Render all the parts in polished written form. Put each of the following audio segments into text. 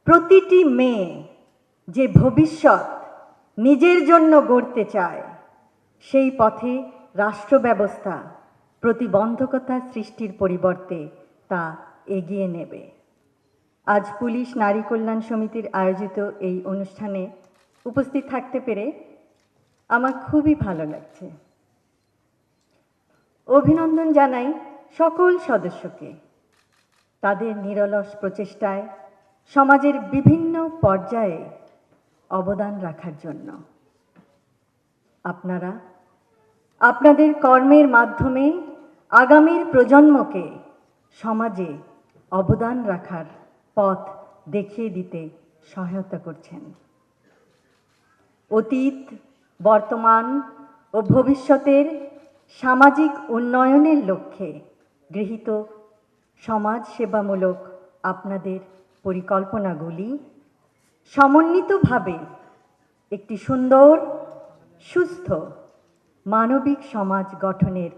প্রতিটি মেয়ে যে ভবিষ্যৎ নিজের জন্য গড়তে চায়, সেই পথে রাষ্ট্র ব্যবস্থা প্রতিবন্ধকতা সৃষ্টির পরিবর্তে তা এগিয়ে নেবে। আজ পুলিশ নারী কল্যাণ সমিতির আয়োজিত এই অনুষ্ঠানে উপস্থিত থাকতে পেরে আমার খুবই ভালো লাগছে। অভিনন্দন জানাই সকল সদস্যকে তাদের নিরলস প্রচেষ্টায় সমাজের বিভিন্ন পর্যায়ে অবদান রাখার জন্য। আপনারা আপনাদের কর্মের মাধ্যমে আগামীর প্রজন্মকে সমাজে অবদান রাখার পথ দেখিয়ে দিতে সহায়তা করছেন। অতীত, বর্তমান ও ভবিষ্যতের সামাজিক উন্নয়নের লক্ষ্যে গৃহীত সমাজ সেবামূলক আপনাদের পরিকল্পনাগুলি সমন্বিতভাবে একটি সুন্দর, সুস্থ, মানবিক সমাজ গঠনের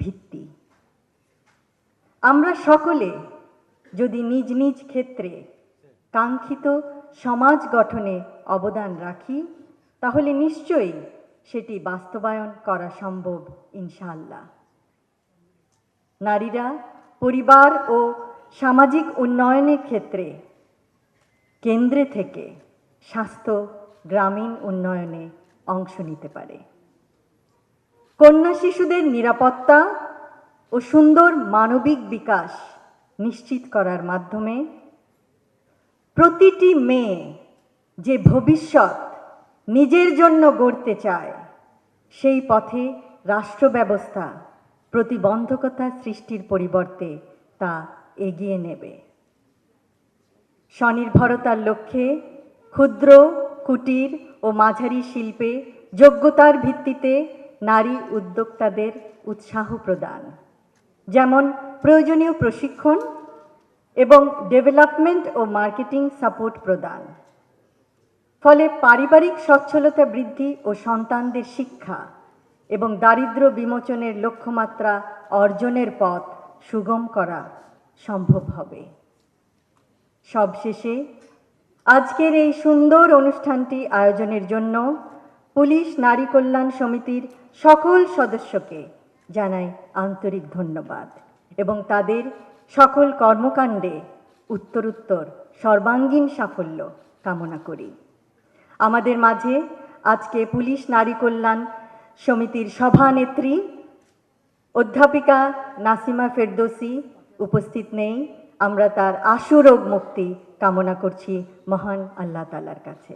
ভিত্তি। আমরা সকলে যদি নিজ নিজ ক্ষেত্রে কাঙ্ক্ষিত সমাজ গঠনে অবদান রাখি, তাহলে নিশ্চয়ই সেটি বাস্তবায়ন করা সম্ভব ইনশাআল্লাহ। নারীরা পরিবার ও সামাজিক উন্নয়নের ক্ষেত্রে কেন্দ্রে থেকে স্বাস্থ্য, গ্রামীণ উন্নয়নে অংশ নিতে পারে। কন্যা শিশুদের নিরাপত্তা ও সুন্দর মানবিক বিকাশ নিশ্চিত করার মাধ্যমে প্রতিটি মেয়ে যে ভবিষ্যৎ নিজের জন্য গড়তে চায়, সেই পথে রাষ্ট্র ব্যবস্থা প্রতিবন্ধকতা সৃষ্টির পরিবর্তে তা এগিয়ে নেবে। স্বনির্ভরতার লক্ষ্যে ক্ষুদ্র, কুটির ও মাঝারি শিল্পে যোগ্যতার ভিত্তিতে নারী উদ্যোক্তাদের উৎসাহ প্রদান, যেমন প্রয়োজনীয় প্রশিক্ষণ এবং ডেভেলপমেন্ট ও মার্কেটিং সাপোর্ট প্রদান। ফলে পারিবারিক সচ্ছলতা বৃদ্ধি ও সন্তানদের শিক্ষা এবং দারিদ্র্য বিমোচনের লক্ষ্যমাত্রা অর্জনের পথ সুগম করা সম্ভব হবে। সবশেষে আজকের এই সুন্দর অনুষ্ঠানটি আয়োজনের জন্য পুলিশ নারী কল্যাণ সমিতির সকল সদস্যকে জানাই আন্তরিক ধন্যবাদ এবং তাদের সকল কর্মকাণ্ডে উত্তরোত্তর সর্বাঙ্গীন সাফল্য কামনা করি। আমাদের মাঝে আজকে পুলিশ নারী কল্যাণ সমিতির সভানেত্রী অধ্যাপিকা নাসিমা ফেরদৌসী উপস্থিত নেই। আমরা তার আশু রোগ মুক্তি কামনা করছি মহান আল্লাহ তাআলার কাছে।